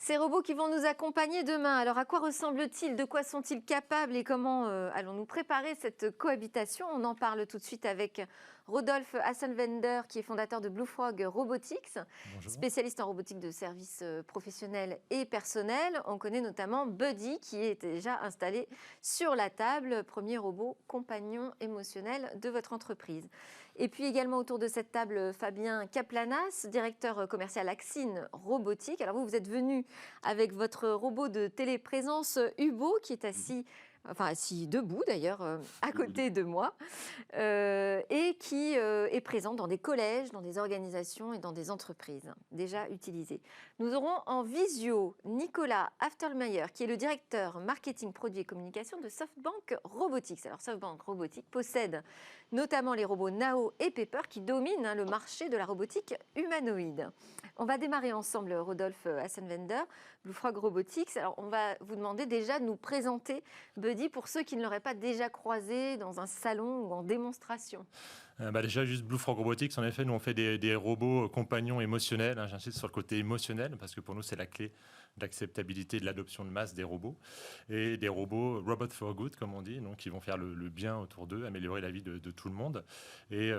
Ces robots qui vont nous accompagner demain, alors à quoi ressemblent-ils? De quoi sont-ils capables? Et comment allons-nous préparer cette cohabitation? On en parle tout de suite avec Rodolphe Assenwender, qui est fondateur de Blue Frog Robotics, Bonjour. spécialiste en robotique de services professionnels et personnels. On connaît notamment Buddy, qui est déjà installé sur la table, premier robot compagnon émotionnel de votre entreprise. Et puis également autour de cette table, Fabien Kaplanas, directeur commercial Axine Robotique. Alors vous êtes venu avec votre robot de téléprésence Hubo, qui est assis debout d'ailleurs, à côté de moi, et qui est présent dans des collèges, dans des organisations et dans des entreprises déjà utilisées. Nous aurons en visio Nicolas Aftermeyer, qui est le directeur marketing, produits et communication de SoftBank Robotics. Alors SoftBank Robotics possède notamment les robots Nao et Pepper qui dominent le marché de la robotique humanoïde. On va démarrer ensemble, Rodolphe Assenwender, Blue Frog Robotics. Alors, on va vous demander déjà de nous présenter Buddy pour ceux qui ne l'auraient pas déjà croisé dans un salon ou en démonstration. Déjà, juste Blue Frog Robotics, en effet, nous on fait des robots compagnons émotionnels. J'insiste sur le côté émotionnel parce que pour nous, c'est la clé d'acceptabilité de l'adoption de masse des robots. Et des robots Robot for Good, comme on dit, donc qui vont faire le bien autour d'eux, améliorer la vie de tout le monde. Et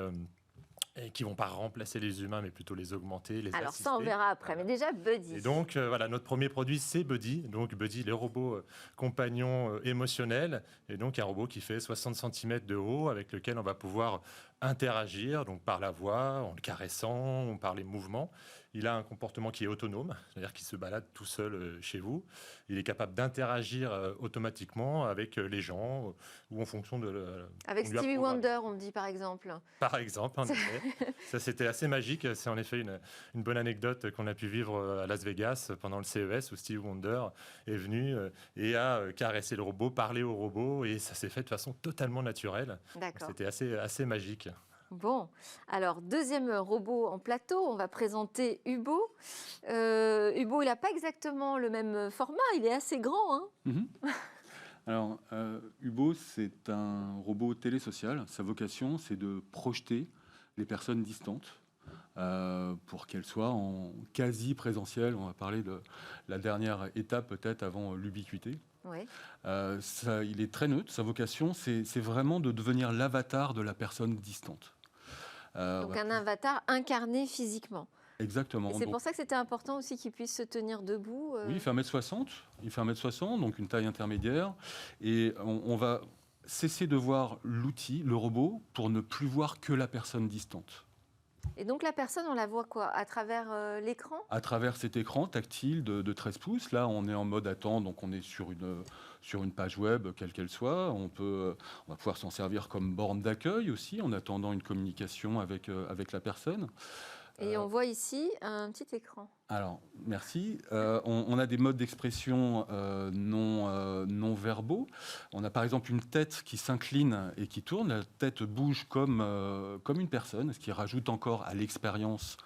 qui ne vont pas remplacer les humains, mais plutôt les augmenter, les Alors assister. ça, on verra après. Mais déjà, Buddy. Et donc, voilà, notre premier produit, c'est Buddy. Donc, Buddy, les robots compagnons émotionnels. Et donc, un robot qui fait 60 cm de haut, avec lequel on va pouvoir interagir, donc par la voix, en le caressant, par les mouvements. Il a un comportement qui est autonome, c'est-à-dire qu'il se balade tout seul chez vous. Il est capable d'interagir automatiquement avec les gens ou en fonction de... Avec Stevie Wonder, on me dit par exemple. Par exemple, en effet. Ça, c'était assez magique. C'est en effet une bonne anecdote qu'on a pu vivre à Las Vegas pendant le CES où Stevie Wonder est venu et a caressé le robot, parlé au robot et ça s'est fait de façon totalement naturelle. D'accord. C'était assez magique. Bon, alors deuxième robot en plateau, on va présenter Hubo. Hubo, il n'a pas exactement le même format, il est assez grand, hein. Alors, Hubo, c'est un robot télésocial. Sa vocation, c'est de projeter les personnes distantes pour qu'elles soient en quasi-présentiel. On va parler de la dernière étape peut-être avant l'ubiquité. Oui. Il est très neutre. Sa vocation, c'est vraiment de devenir l'avatar de la personne distante. Donc un avatar incarné physiquement. Exactement. Et c'est pour ça que c'était important aussi qu'il puisse se tenir debout. Oui, il fait 1m60. Il fait 1m60, donc une taille intermédiaire. Et on va cesser de voir l'outil, le robot, pour ne plus voir que la personne distante. Et donc la personne, on la voit quoi? À travers l'écran? À travers cet écran tactile de 13 pouces. Là, on est en mode attente, donc on est sur une page web, quelle qu'elle soit. On va pouvoir s'en servir comme borne d'accueil aussi, en attendant une communication avec la personne. Et on voit ici un petit écran. Alors, merci. On a des modes d'expression non verbaux. On a par exemple une tête qui s'incline et qui tourne. La tête bouge comme une personne, ce qui rajoute encore à l'expérience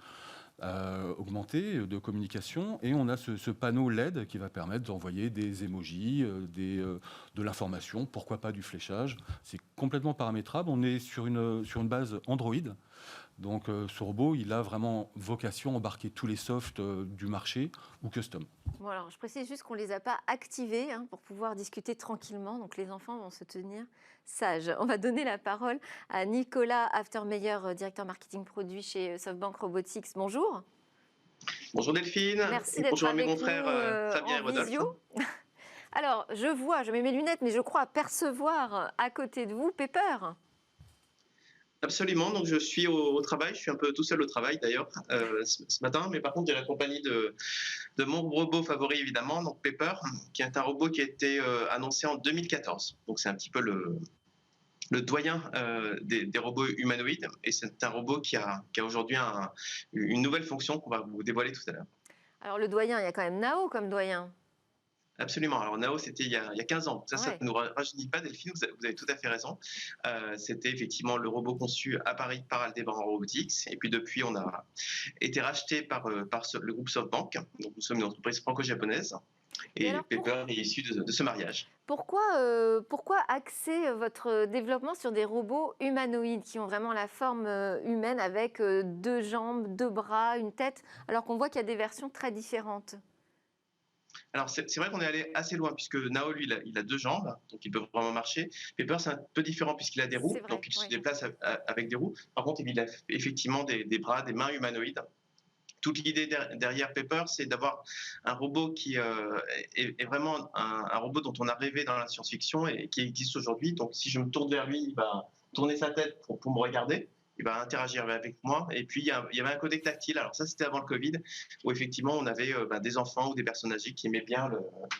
augmentée de communication. Et on a ce panneau LED qui va permettre d'envoyer des emojis, de l'information, pourquoi pas du fléchage. C'est complètement paramétrable. On est sur une base Android. Donc ce robot, il a vraiment vocation à embarquer tous les softs du marché ou custom. Bon, alors, je précise juste qu'on ne les a pas activés pour pouvoir discuter tranquillement. Donc les enfants vont se tenir sages. On va donner la parole à Nicolas Aftermeyer, directeur marketing produit chez SoftBank Robotics. Bonjour. Bonjour Delphine. Merci et d'être bonjour à mes avec confrères nous Fabien et en Rodolphe. visio. Alors, je mets mes lunettes, mais je crois apercevoir à côté de vous Pepper. Absolument, donc je suis au travail, je suis un peu tout seul au travail d'ailleurs ce matin, mais par contre j'ai la compagnie de mon robot favori évidemment, donc Pepper, qui est un robot qui a été annoncé en 2014. Donc c'est un petit peu le doyen des robots humanoïdes, et c'est un robot qui a aujourd'hui une nouvelle fonction qu'on va vous dévoiler tout à l'heure. Alors le doyen, il y a quand même Nao comme doyen. Absolument. Alors Nao, c'était il y a 15 ans. Ça Ouais. ne nous rajeunit pas, Delphine, vous avez tout à fait raison. C'était effectivement le robot conçu à Paris par Aldebaran Robotics. Et puis depuis, on a été racheté par le groupe SoftBank. Donc nous sommes une entreprise franco-japonaise. Et alors, Pepper est issu de ce mariage. Pourquoi axer votre développement sur des robots humanoïdes qui ont vraiment la forme humaine avec 2 jambes, 2 bras, une tête, alors qu'on voit qu'il y a des versions très différentes? Alors, c'est vrai qu'on est allé assez loin, puisque Nao, lui, il a 2 jambes, donc il peut vraiment marcher. Pepper, c'est un peu différent, puisqu'il a des roues, C'est vrai, donc il se oui. déplace avec des roues. Par contre, il a effectivement des bras, des mains humanoïdes. Toute l'idée derrière Pepper, c'est d'avoir un robot qui est vraiment un robot dont on a rêvé dans la science-fiction et qui existe aujourd'hui. Donc, si je me tourne vers lui, il va tourner sa tête pour me regarder. Il va interagir avec moi. Et puis, il y avait un codec tactile. Alors, ça, c'était avant le Covid, où effectivement, on avait des enfants ou des personnes âgées qui aimaient bien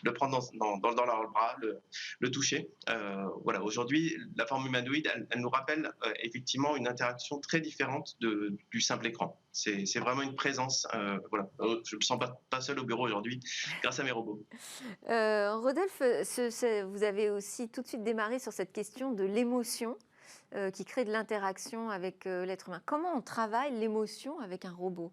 le prendre dans leur bras, le toucher. Voilà. Aujourd'hui, la forme humanoïde, elle nous rappelle effectivement une interaction très différente du simple écran. C'est vraiment une présence. Voilà. Je me sens pas seul au bureau aujourd'hui grâce à mes robots. Rodolphe, vous avez aussi tout de suite démarré sur cette question de l'émotion qui crée de l'interaction avec l'être humain. Comment on travaille l'émotion avec un robot ?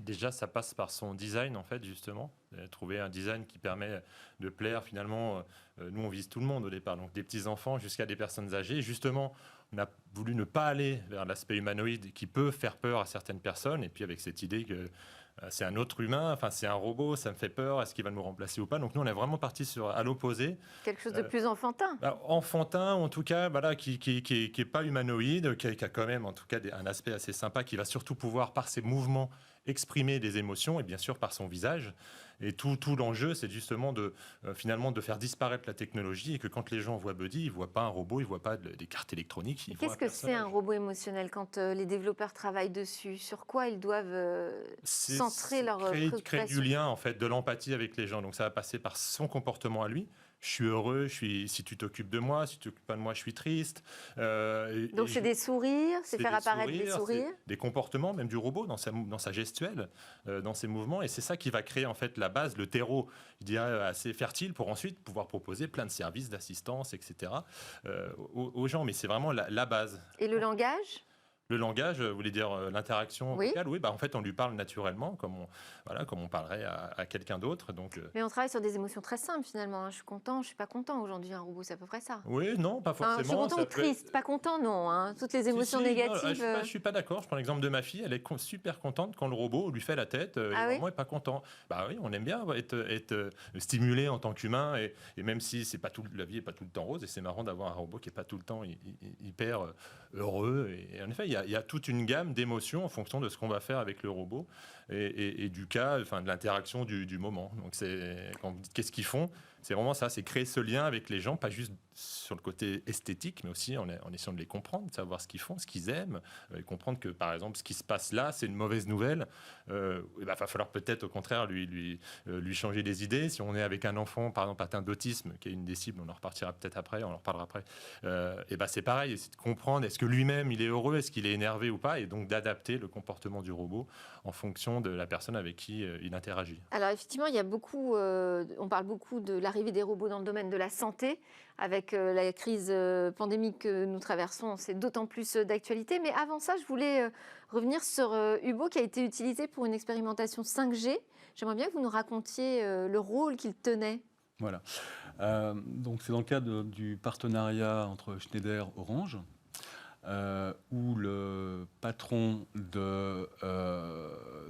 Déjà, ça passe par son design, en fait, justement. Trouver un design qui permet de plaire, finalement. Nous, on vise tout le monde au départ, donc des petits-enfants jusqu'à des personnes âgées. Justement, on a voulu ne pas aller vers l'aspect humanoïde qui peut faire peur à certaines personnes. Et puis, avec cette idée que c'est un autre humain, enfin, c'est un robot, ça me fait peur, est-ce qu'il va nous remplacer ou pas ? Donc, nous, on est vraiment parti à l'opposé. Quelque chose de plus enfantin. Enfantin, en tout cas, voilà, qui est pas humanoïde, qui a quand même, en tout cas, un aspect assez sympa, qui va surtout pouvoir, par ses mouvements, exprimer des émotions et bien sûr par son visage. Et tout l'enjeu, c'est justement finalement de faire disparaître la technologie et que quand les gens voient Buddy, ils ne voient pas un robot, ils ne voient pas des cartes électroniques. Qu'est-ce que c'est un robot émotionnel quand les développeurs travaillent dessus ? Sur quoi ils doivent centrer leur préoccupation ? Créer du lien, en fait, de l'empathie avec les gens. Donc ça va passer par son comportement à lui. Je suis heureux, si tu t'occupes de moi, si tu t'occupes pas de moi, je suis triste. Donc c'est des sourires, c'est faire apparaître des sourires. Des comportements, même du robot, dans sa gestuelle, dans ses mouvements. Et c'est ça qui va créer en fait la base, le terreau, je dirais, assez fertile pour ensuite pouvoir proposer plein de services d'assistance, etc. Aux gens. Mais c'est vraiment la base. Et le langage ? Le langage, vous voulez dire l'interaction vocale ? Oui, en fait, on lui parle naturellement, comme on parlerait à quelqu'un d'autre. Donc, Mais on travaille sur des émotions très simples, finalement. Je suis content, je ne suis pas content aujourd'hui. Un robot, c'est à peu près ça. Oui, non, pas forcément. Je suis content ou triste, pas content, non. Hein. Toutes les émotions négatives. Non, je ne suis pas d'accord. Je prends l'exemple de ma fille. Elle est super contente quand le robot lui fait la tête. Et vraiment, elle n'est pas content. Bah oui, on aime bien être stimulé en tant qu'humain. Et même si la vie n'est pas tout le temps rose, et c'est marrant d'avoir un robot qui n'est pas tout le temps hyper heureux. Et en effet, il y a toute une gamme d'émotions en fonction de ce qu'on va faire avec le robot et du cas, de l'interaction du moment. Donc, quand vous dites qu'est-ce qu'ils font, c'est vraiment ça, c'est créer ce lien avec les gens, pas juste sur le côté esthétique, mais aussi en essayant de les comprendre, de savoir ce qu'ils font, ce qu'ils aiment, et comprendre que, par exemple, ce qui se passe là, c'est une mauvaise nouvelle. Il va falloir peut-être, au contraire, lui changer les idées. Si on est avec un enfant, par exemple, atteint d'autisme, qui est une des cibles, on en repartira peut-être après, on en reparlera après, c'est pareil, c'est de comprendre, est-ce que lui-même, il est heureux, est-ce qu'il est énervé ou pas, et donc d'adapter le comportement du robot en fonction de la personne avec qui il interagit. Alors, effectivement, il y a beaucoup, on parle beaucoup de l'arrivée des robots dans le domaine de la santé. Avec la crise pandémique que nous traversons, c'est d'autant plus d'actualité. Mais avant ça, je voulais revenir sur Hubo qui a été utilisé pour une expérimentation 5G. J'aimerais bien que vous nous racontiez le rôle qu'il tenait. Voilà. Donc c'est dans le cadre du partenariat entre Schneider et Orange, où le patron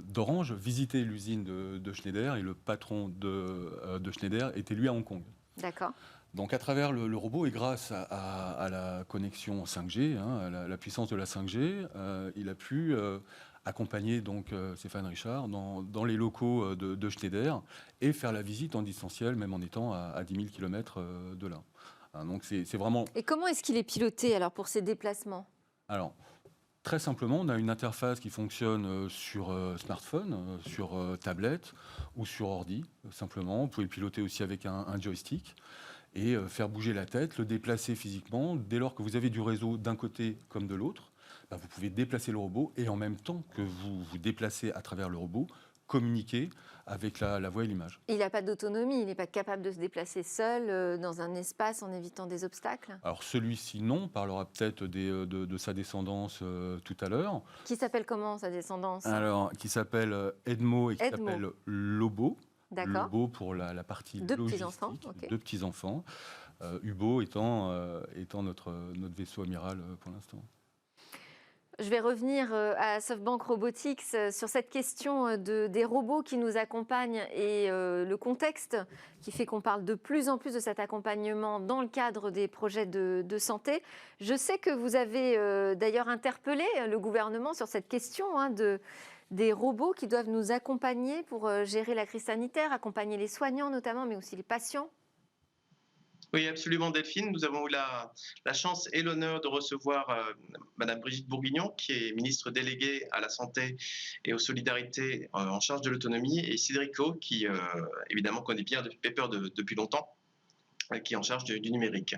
d'Orange visitait l'usine de Schneider et le patron de Schneider était lui à Hong Kong. D'accord. Donc à travers le robot et grâce à la connexion 5G, à la puissance de la 5G, il a pu accompagner donc Stéphane Richard dans les locaux de Schneider et faire la visite en distanciel, même en étant à 10 000 km de là. Donc c'est vraiment... Et comment est-ce qu'il est piloté alors pour ces déplacements ? Alors, très simplement, on a une interface qui fonctionne sur smartphone, sur tablette ou sur ordi, simplement. Vous pouvez le piloter aussi avec un joystick et faire bouger la tête, le déplacer physiquement. Dès lors que vous avez du réseau d'un côté comme de l'autre, vous pouvez déplacer le robot et en même temps que vous vous déplacez à travers le robot, communiquer avec la voix et l'image. Il n'a pas d'autonomie, il n'est pas capable de se déplacer seul dans un espace en évitant des obstacles ? Alors celui-ci, non, on parlera peut-être de sa descendance tout à l'heure. Qui s'appelle comment, sa descendance ? Alors, qui s'appelle Edmo et qui s'appelle Lobo. D'accord. Lobo pour la partie logistique, okay. 2 petits-enfants. Hubo étant notre vaisseau amiral pour l'instant. Je vais revenir à SoftBank Robotics sur cette question des robots qui nous accompagnent et le contexte qui fait qu'on parle de plus en plus de cet accompagnement dans le cadre des projets de santé. Je sais que vous avez d'ailleurs interpellé le gouvernement sur cette question des robots qui doivent nous accompagner pour gérer la crise sanitaire, accompagner les soignants notamment, mais aussi les patients. Oui, absolument, Delphine. Nous avons eu la chance et l'honneur de recevoir Madame Brigitte Bourguignon, qui est ministre déléguée à la santé et aux solidarités en charge de l'autonomie, et Cédric O, qui évidemment connaît bien Pepper depuis longtemps, qui est en charge du numérique.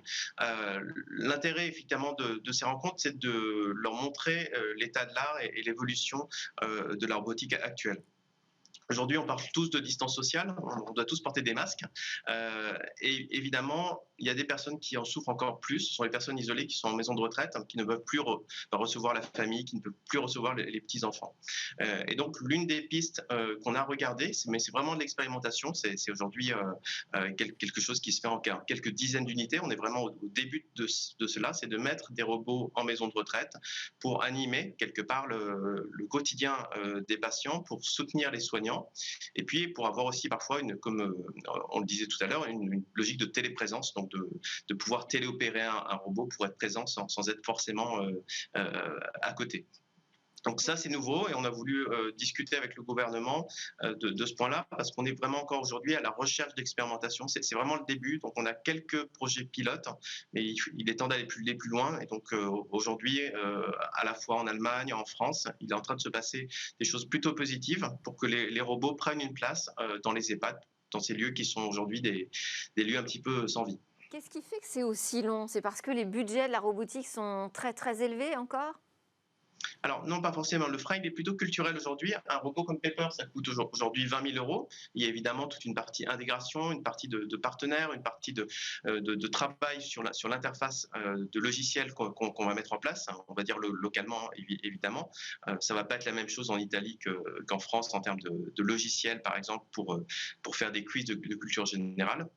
L'intérêt effectivement de ces rencontres, c'est de leur montrer l'état de l'art et l'évolution de la robotique actuelle. Aujourd'hui, on parle tous de distance sociale, on doit tous porter des masques. Et évidemment, il y a des personnes qui en souffrent encore plus. Ce sont les personnes isolées qui sont en maison de retraite, qui ne peuvent plus recevoir la famille, qui ne peuvent plus recevoir les petits-enfants. Et donc, l'une des pistes qu'on a regardées, mais c'est vraiment de l'expérimentation, c'est aujourd'hui quelque chose qui se fait en quelques dizaines d'unités. On est vraiment au début de cela, c'est de mettre des robots en maison de retraite pour animer quelque part le quotidien des patients, pour soutenir les soignants. Et puis pour avoir aussi parfois, comme on le disait tout à l'heure, une logique de téléprésence, donc de pouvoir téléopérer un robot pour être présent sans être forcément à côté. Donc ça, c'est nouveau et on a voulu discuter avec le gouvernement de ce point-là parce qu'on est vraiment encore aujourd'hui à la recherche d'expérimentation. C'est vraiment le début. Donc on a quelques projets pilotes, mais il est temps d'aller plus loin. Et donc aujourd'hui, à la fois en Allemagne, en France, il est en train de se passer des choses plutôt positives pour que les robots prennent une place dans les EHPAD, dans ces lieux qui sont aujourd'hui des lieux un petit peu sans vie. Qu'est-ce qui fait que c'est aussi long? C'est parce que les budgets de la robotique sont très très élevés encore? Alors non, pas forcément. Le frein, il est plutôt culturel aujourd'hui. Un robot comme Pepper, ça coûte aujourd'hui 20 000 euros. Il y a évidemment toute une partie intégration, une partie de partenaires, une partie de travail sur l'interface de logiciels qu'on va mettre en place, on va dire localement évidemment. Ça ne va pas être la même chose en Italie qu'en France en termes de logiciels, par exemple, pour faire des quiz de culture générale.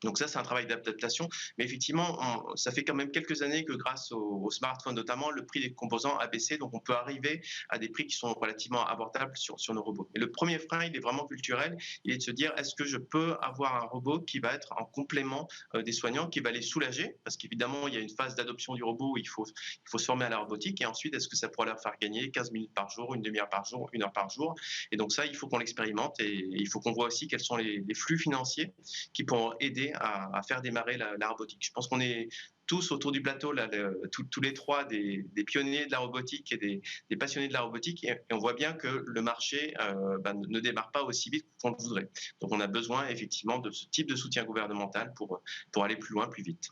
Donc ça, c'est un travail d'adaptation. Mais effectivement, ça fait quand même quelques années que grâce aux smartphones notamment, le prix des composants a baissé. Donc on peut arriver à des prix qui sont relativement abordables sur nos robots. Et le premier frein, il est vraiment culturel. Il est de se dire, est-ce que je peux avoir un robot qui va être en complément des soignants, qui va les soulager? Parce qu'évidemment, il y a une phase d'adoption du robot où il faut se former à la robotique. Et ensuite, est-ce que ça pourra leur faire gagner 15 minutes par jour, une demi-heure par jour, 1 heure par jour? Et donc ça, il faut qu'on l'expérimente. Et il faut qu'on voit aussi quels sont les flux financiers qui pourront aider à faire démarrer la robotique. Je pense qu'on est tous autour du plateau, là, tous les trois, des pionniers de la robotique et des passionnés de la robotique, et on voit bien que le marché ne démarre pas aussi vite qu'on le voudrait. Donc on a besoin effectivement de ce type de soutien gouvernemental pour aller plus loin, plus vite.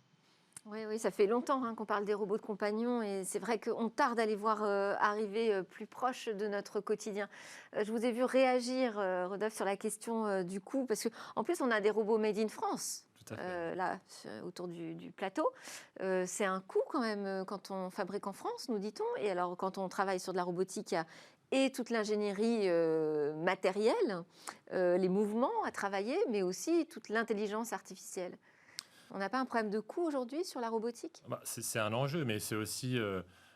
Oui, ça fait longtemps qu'on parle des robots de compagnons et c'est vrai qu'on tarde à les voir arriver plus proches de notre quotidien. Je vous ai vu réagir, Rodolphe, sur la question du coût, parce qu'en plus, on a des robots made in France. Là, autour du plateau. C'est un coût quand même quand on fabrique en France, nous dit-on. Et alors, quand on travaille sur de la robotique, il y a et toute l'ingénierie matérielle, les mouvements à travailler, mais aussi toute l'intelligence artificielle. On n'a pas un problème de coût aujourd'hui sur la robotique? C'est un enjeu, mais c'est aussi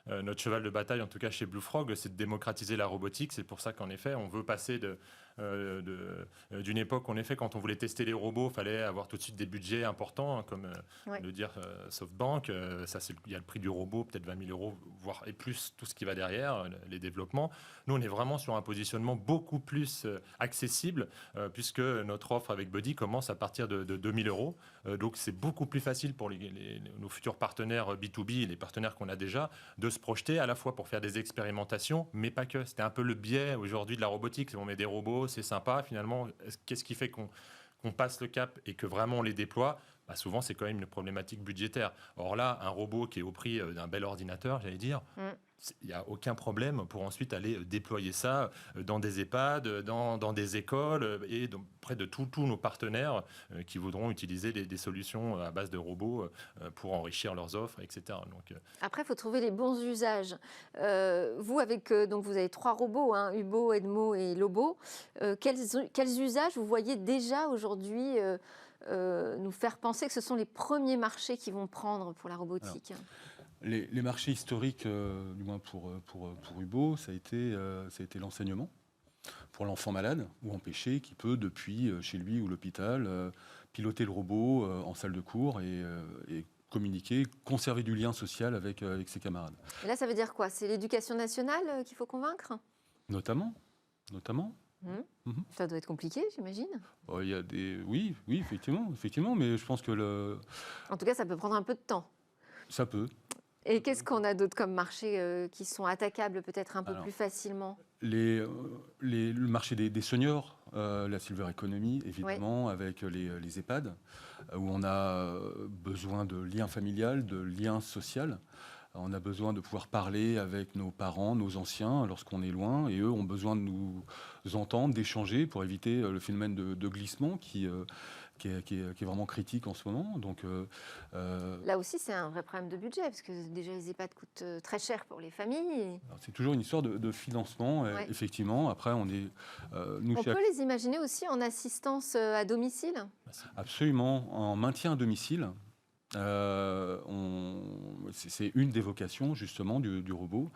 notre cheval de bataille, en tout cas chez Blue Frog, c'est de démocratiser la robotique. C'est pour ça qu'en effet, on veut passer d'une époque, en effet, quand on voulait tester les robots, il fallait avoir tout de suite des budgets importants, comme le dire SoftBank. Il y a le prix du robot, peut-être 20 000 euros, voire et plus, tout ce qui va derrière, les développements. Nous, on est vraiment sur un positionnement beaucoup plus accessible, puisque notre offre avec Buddy commence à partir de 2 000 euros. Donc, c'est beaucoup plus facile pour nos futurs partenaires B2B, les partenaires qu'on a déjà, de se projeter à la fois pour faire des expérimentations, mais pas que. C'était un peu le biais aujourd'hui de la robotique. On met des robots, c'est sympa. Finalement, qu'est-ce qui fait qu'on passe le cap et que vraiment on les déploie? Souvent, c'est quand même une problématique budgétaire. Or là, un robot qui est au prix d'un bel ordinateur, j'allais dire, il n'y a aucun problème pour ensuite aller déployer ça dans des EHPAD, dans des écoles et près de tous nos partenaires qui voudront utiliser des solutions à base de robots pour enrichir leurs offres, etc. Après, il faut trouver les bons usages. Vous, donc vous avez 3 robots, Hubo, Edmo et Lobo. Quels usages vous voyez déjà aujourd'hui nous faire penser que ce sont les premiers marchés qui vont prendre pour la robotique? Les marchés historiques, du moins pour Hubo, ça a été l'enseignement pour l'enfant malade ou empêché qui peut, depuis chez lui ou l'hôpital, piloter le robot en salle de cours et communiquer, conserver du lien social avec ses camarades. Et là, ça veut dire quoi? C'est l'éducation nationale qu'il faut convaincre? Notamment. Ça doit être compliqué, j'imagine. Il y a oui, effectivement, mais je pense que En tout cas, ça peut prendre un peu de temps. ça peut. Et qu'est-ce qu'on a d'autre comme marchés qui sont attaquables peut-être un peu plus facilement? Le marché des seniors, la silver economy, évidemment, avec les EHPAD, où on a besoin de liens familial, de liens social. On a besoin de pouvoir parler avec nos parents, nos anciens, lorsqu'on est loin, et eux ont besoin de nous entendre, d'échanger pour éviter le phénomène de glissement qui est vraiment critique en ce moment. Donc, là aussi, c'est un vrai problème de budget, parce que déjà, les EHPAD coûtent très cher pour les familles. c'est toujours une histoire de financement, effectivement. Après, on peut les imaginer aussi en assistance à domicile? Absolument, en maintien à domicile. C'est une des vocations justement du robot,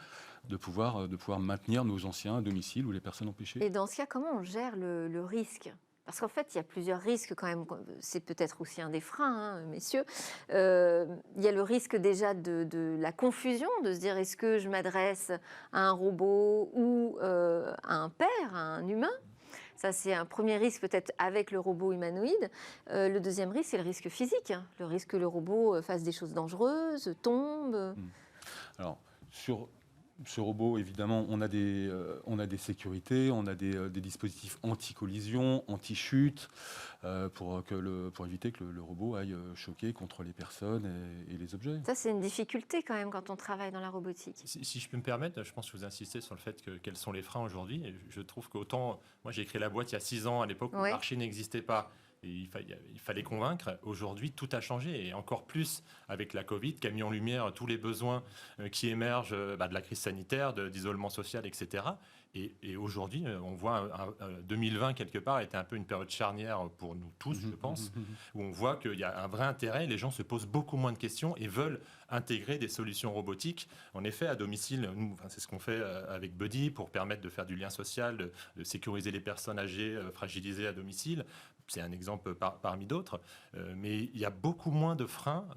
de pouvoir maintenir nos anciens à domicile ou les personnes empêchées. Et dans ce cas, comment on gère le risque? Parce qu'en fait, il y a plusieurs risques quand même. C'est peut-être aussi un des freins, hein, messieurs. Il y a le risque déjà de la confusion, de se dire est-ce que je m'adresse à un robot ou à un père, à un humain? Ça, c'est un premier risque peut-être avec le robot humanoïde. Le deuxième risque, c'est le risque physique. Le risque que le robot fasse des choses dangereuses, tombe. Alors, sur ce robot, évidemment, on a des sécurités, on a des dispositifs anti-collision, anti-chute, pour éviter que le robot aille choquer contre les personnes et les objets. Ça, c'est une difficulté quand même quand on travaille dans la robotique. Si je peux me permettre, je pense que vous insistez sur le fait quels sont les freins aujourd'hui. Et je trouve qu'autant, moi j'ai créé la boîte il y a 6 ans, à l'époque où le marché n'existait pas. Et il fallait convaincre. Aujourd'hui, tout a changé, et encore plus avec la Covid, qui a mis en lumière tous les besoins qui émergent de la crise sanitaire, d'isolement social, etc. Et aujourd'hui, on voit 2020, quelque part, était un peu une période charnière pour nous tous, je pense, où on voit qu'il y a un vrai intérêt, les gens se posent beaucoup moins de questions et veulent intégrer des solutions robotiques. En effet, à domicile, c'est ce qu'on fait avec Buddy pour permettre de faire du lien social, de sécuriser les personnes âgées, fragilisées à domicile. C'est un exemple parmi d'autres, mais il y a beaucoup moins de freins.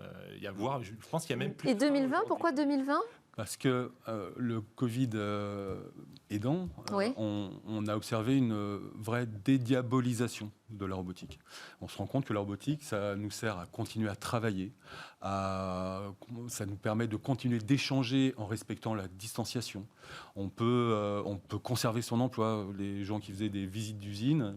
Je pense qu'il y a même plus. Et 2020, pourquoi 2020 ? Parce que le Covid aidant, on a observé une vraie dédiabolisation de la robotique. On se rend compte que la robotique, ça nous sert à continuer à travailler, ça nous permet de continuer d'échanger en respectant la distanciation. On peut conserver son emploi. Les gens qui faisaient des visites d'usine,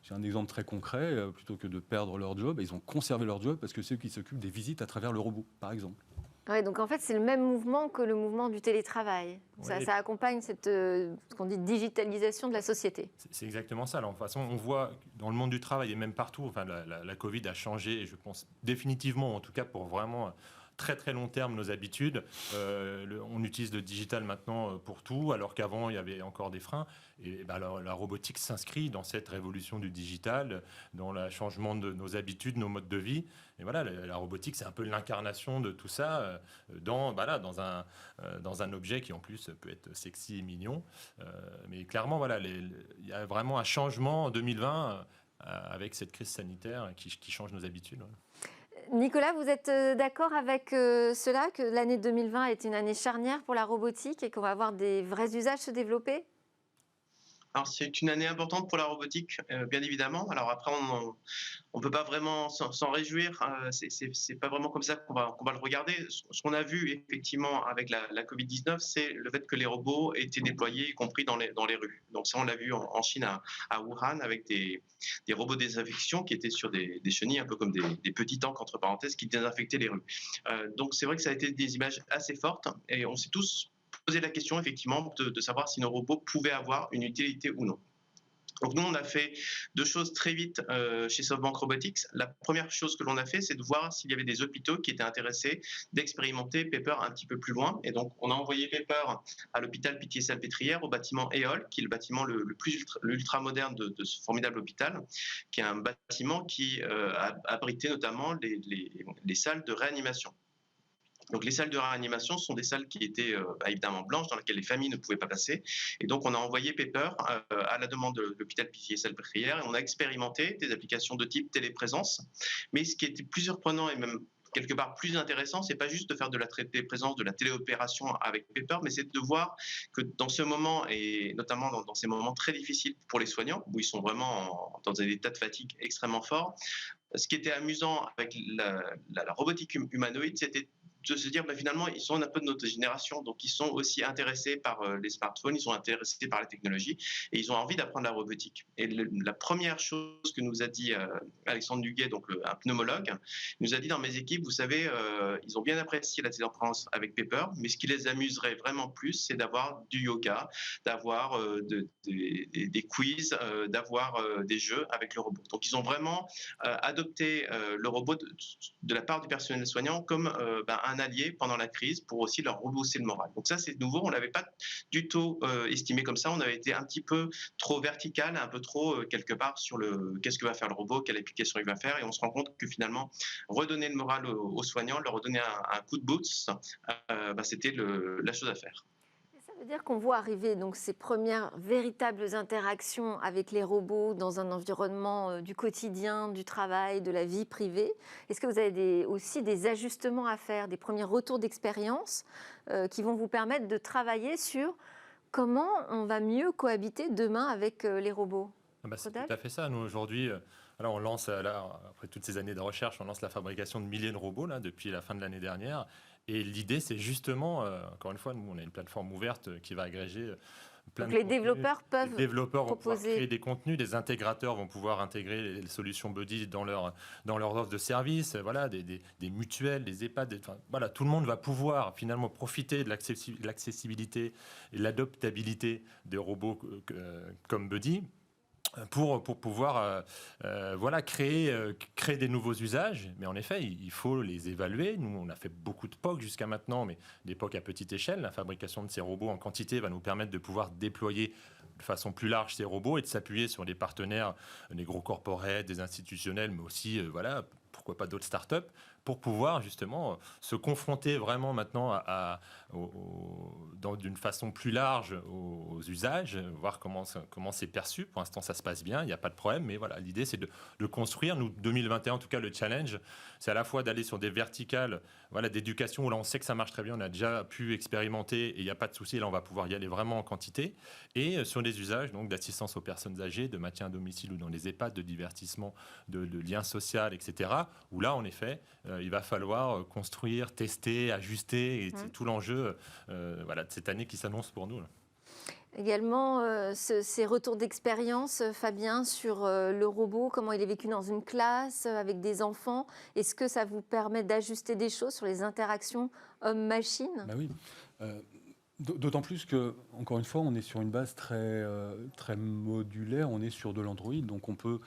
j'ai un exemple très concret, plutôt que de perdre leur job, ils ont conservé leur job parce que c'est eux qui s'occupent des visites à travers le robot, par exemple. Ouais, donc en fait, c'est le même mouvement que le mouvement du télétravail. Ça accompagne cette ce qu'on dit digitalisation de la société. C'est exactement ça. Alors, de toute façon, on voit dans le monde du travail et même partout, la Covid a changé, et je pense définitivement, en tout cas pour vraiment très très long terme, nos habitudes. On utilise le digital maintenant pour tout, alors qu'avant, il y avait encore des freins. Et la robotique s'inscrit dans cette révolution du digital, dans le changement de nos habitudes, nos modes de vie. Et voilà, la robotique, c'est un peu l'incarnation de tout ça dans un objet qui, en plus, peut être sexy et mignon. Mais clairement, il y a vraiment un changement en 2020 avec cette crise sanitaire qui change nos habitudes. Nicolas, vous êtes d'accord avec cela, que l'année 2020 est une année charnière pour la robotique et qu'on va avoir des vrais usages se développer ? Alors, c'est une année importante pour la robotique, bien évidemment. Alors après, on peut pas vraiment s'en réjouir. C'est pas vraiment comme ça qu'on va le regarder. Ce qu'on a vu effectivement avec la Covid-19, c'est le fait que les robots étaient déployés, y compris dans les rues. Donc ça, on l'a vu en Chine, à Wuhan, avec des robots désinfection qui étaient sur des chenilles, un peu comme des petits tanks, entre parenthèses, qui désinfectaient les rues. Donc c'est vrai que ça a été des images assez fortes, et on s'est tous poser la question effectivement de savoir si nos robots pouvaient avoir une utilité ou non. Donc nous, on a fait 2 choses très vite chez SoftBank Robotics. La première chose que l'on a fait, c'est de voir s'il y avait des hôpitaux qui étaient intéressés d'expérimenter Pepper un petit peu plus loin. Et donc, on a envoyé Pepper à l'hôpital Pitié-Salpêtrière, au bâtiment EOL, qui est le bâtiment le plus ultra moderne de ce formidable hôpital, qui est un bâtiment qui abritait notamment les salles de réanimation. Donc les salles de réanimation sont des salles qui étaient évidemment blanches, dans lesquelles les familles ne pouvaient pas passer. Et donc on a envoyé Pepper à la demande de l'hôpital Pitié-Salpêtrière, et on a expérimenté des applications de type téléprésence. Mais ce qui était plus surprenant et même quelque part plus intéressant, c'est pas juste de faire de la téléprésence, de la téléopération avec Pepper, mais c'est de voir que dans ce moment, et notamment dans ces moments très difficiles pour les soignants, où ils sont vraiment dans des états de fatigue extrêmement forts, ce qui était amusant avec la robotique humanoïde, c'était de se dire finalement ils sont un peu de notre génération, donc ils sont aussi intéressés par les smartphones, ils sont intéressés par la technologie et ils ont envie d'apprendre la robotique. Et la première chose que nous a dit Alexandre Duguet, donc un pneumologue, il nous a dit: dans mes équipes, vous savez, ils ont bien apprécié la téléprésence avec Pepper, mais ce qui les amuserait vraiment plus, c'est d'avoir du yoga, d'avoir des quiz, d'avoir des jeux avec le robot. Donc ils ont vraiment adopté le robot de la part du personnel soignant comme un allié pendant la crise pour aussi leur rebooster le moral. Donc ça, c'est nouveau, on ne l'avait pas du tout estimé comme ça, on avait été un petit peu trop vertical, un peu trop quelque part sur le qu'est-ce que va faire le robot, quelle application il va faire, et on se rend compte que finalement, redonner le moral aux soignants, leur redonner un coup de boost, c'était la chose à faire. Ça veut dire qu'on voit arriver donc ces premières véritables interactions avec les robots dans un environnement du quotidien, du travail, de la vie privée. Est-ce que vous avez aussi des ajustements à faire, des premiers retours d'expérience qui vont vous permettre de travailler sur comment on va mieux cohabiter demain avec les robots? C'est tout à fait ça. Nous, aujourd'hui, on lance, après toutes ces années de recherche, on lance la fabrication de milliers de robots depuis la fin de l'année dernière. Et l'idée, c'est justement, encore une fois, nous, on a une plateforme ouverte qui va agréger plein Donc de les contenus. développeurs peuvent Les développeurs vont pouvoir proposer créer des contenus, des intégrateurs vont pouvoir intégrer les solutions Buddy dans leur offre de services, voilà, des mutuelles, des EHPAD, voilà, tout le monde va pouvoir finalement profiter de l'accessibilité et de l'adoptabilité des robots comme Buddy, pour pouvoir créer des nouveaux usages. Mais en effet, il faut les évaluer. Nous, on a fait beaucoup de POC jusqu'à maintenant, mais des POC à petite échelle. La fabrication de ces robots en quantité va nous permettre de pouvoir déployer de façon plus large ces robots et de s'appuyer sur des partenaires, des gros corporates, des institutionnels, mais aussi, pourquoi pas d'autres startups, pour pouvoir justement se confronter vraiment maintenant d'une façon plus large aux usages, voir comment c'est perçu. Pour l'instant, ça se passe bien, il n'y a pas de problème, mais voilà, l'idée c'est de construire. Nous, 2021, en tout cas, le challenge, c'est à la fois d'aller sur des verticales d'éducation où là on sait que ça marche très bien, on a déjà pu expérimenter et il n'y a pas de souci, là on va pouvoir y aller vraiment en quantité, et sur des usages donc d'assistance aux personnes âgées, de maintien à domicile ou dans les EHPAD, de divertissement, de lien social, etc. Où là en effet il va falloir construire, tester, ajuster, et c'est tout l'enjeu de cette année qui s'annonce pour nous là. Également, ces retours d'expérience, Fabien, sur le robot, comment il est vécu dans une classe avec des enfants. Est-ce que ça vous permet d'ajuster des choses sur les interactions homme-machine ? Oui. D'autant plus que, encore une fois, on est sur une base très, très modulaire, on est sur de l'Android, donc on peut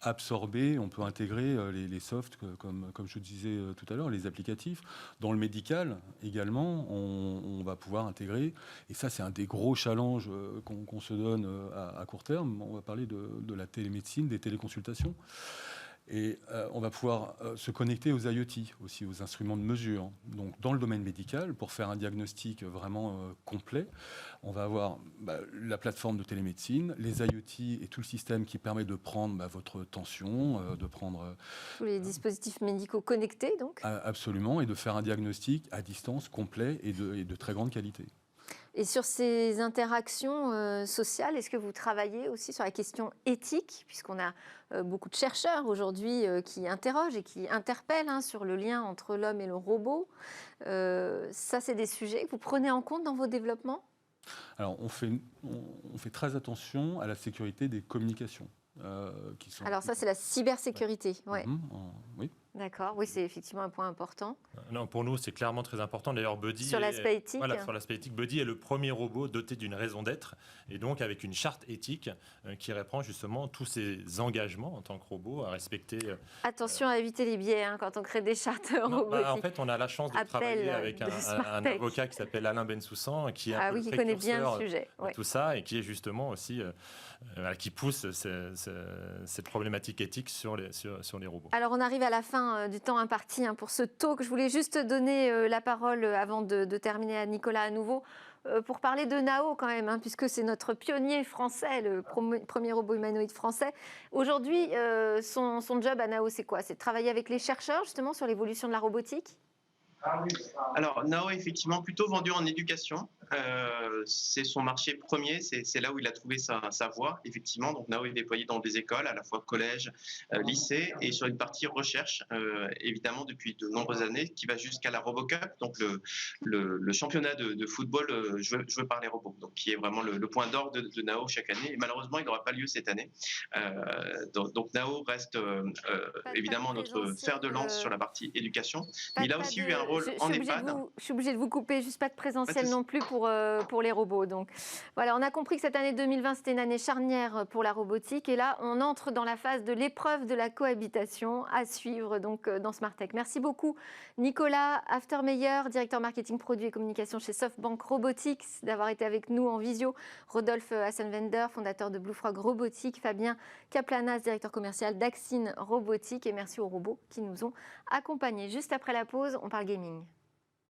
absorber, on peut intégrer les softs, comme je disais tout à l'heure, les applicatifs. Dans le médical également, on va pouvoir intégrer, et ça c'est un des gros challenges qu'on se donne à court terme, on va parler de la télémédecine, des téléconsultations. Et on va pouvoir se connecter aux IoT, aussi aux instruments de mesure. Donc, dans le domaine médical, pour faire un diagnostic vraiment complet, on va avoir la plateforme de télémédecine, les IoT et tout le système qui permet de prendre votre tension, de prendre... tous les dispositifs médicaux connectés, donc ? Absolument, et de faire un diagnostic à distance complet et de très grande qualité. Et sur ces interactions sociales, est-ce que vous travaillez aussi sur la question éthique, puisqu'on a beaucoup de chercheurs aujourd'hui qui interrogent et qui interpellent sur le lien entre l'homme et le robot. Ça, c'est des sujets que vous prenez en compte dans vos développements ? Alors, on fait très attention à la sécurité des communications. Alors ça, c'est la cybersécurité. Ouais. Oui. D'accord, oui, c'est effectivement un point important. Non, pour nous, c'est clairement très important. D'ailleurs, Buddy, sur l'aspect éthique. Sur l'aspect éthique, Buddy est le premier robot doté d'une raison d'être, et donc avec une charte éthique qui reprend justement tous ses engagements en tant que robot à respecter. Attention à éviter les biais quand on crée des chartes robotiques. En fait, on a la chance de travailler avec un avocat qui s'appelle Alain Bensoussan, qui qui connaît bien le sujet. Tout ça, et qui est justement aussi qui pousse cette problématique éthique sur les robots. Alors, on arrive à la fin fin du temps imparti pour ce talk. Je voulais juste donner la parole avant de terminer à Nicolas à nouveau pour parler de Nao quand même, puisque c'est notre pionnier français, le premier robot humanoïde français. Aujourd'hui, son job à Nao, c'est quoi? C'est de travailler avec les chercheurs justement sur l'évolution de la robotique? Alors, Nao est effectivement plutôt vendu en éducation. C'est son marché premier, c'est là où il a trouvé sa voie, effectivement. Donc, Nao est déployé dans des écoles, à la fois collège, lycée, et sur une partie recherche, évidemment, depuis de nombreuses années, qui va jusqu'à la RoboCup, donc le championnat de football joué par les robots, donc qui est vraiment le point d'orgue de Nao chaque année. Et malheureusement, il n'aura pas lieu cette année. Donc, Nao reste évidemment notre fer de lance sur la partie éducation. Mais il a aussi eu un rôle en EHPAD. Je suis obligée de vous couper, juste pas de présentiel non plus pour les robots. Donc voilà, on a compris que cette année 2020, c'était une année charnière pour la robotique. Et là, on entre dans la phase de l'épreuve de la cohabitation à suivre donc, dans SmartTech. Merci beaucoup, Nicolas Aftermeyer, directeur marketing, produits et communication chez SoftBank Robotics, d'avoir été avec nous en visio. Rodolphe Hassenwender, fondateur de Blue Frog Robotique. Fabien Kaplanas, directeur commercial d'Axine Robotique. Et merci aux robots qui nous ont accompagnés. Juste après la pause, on parle gaming.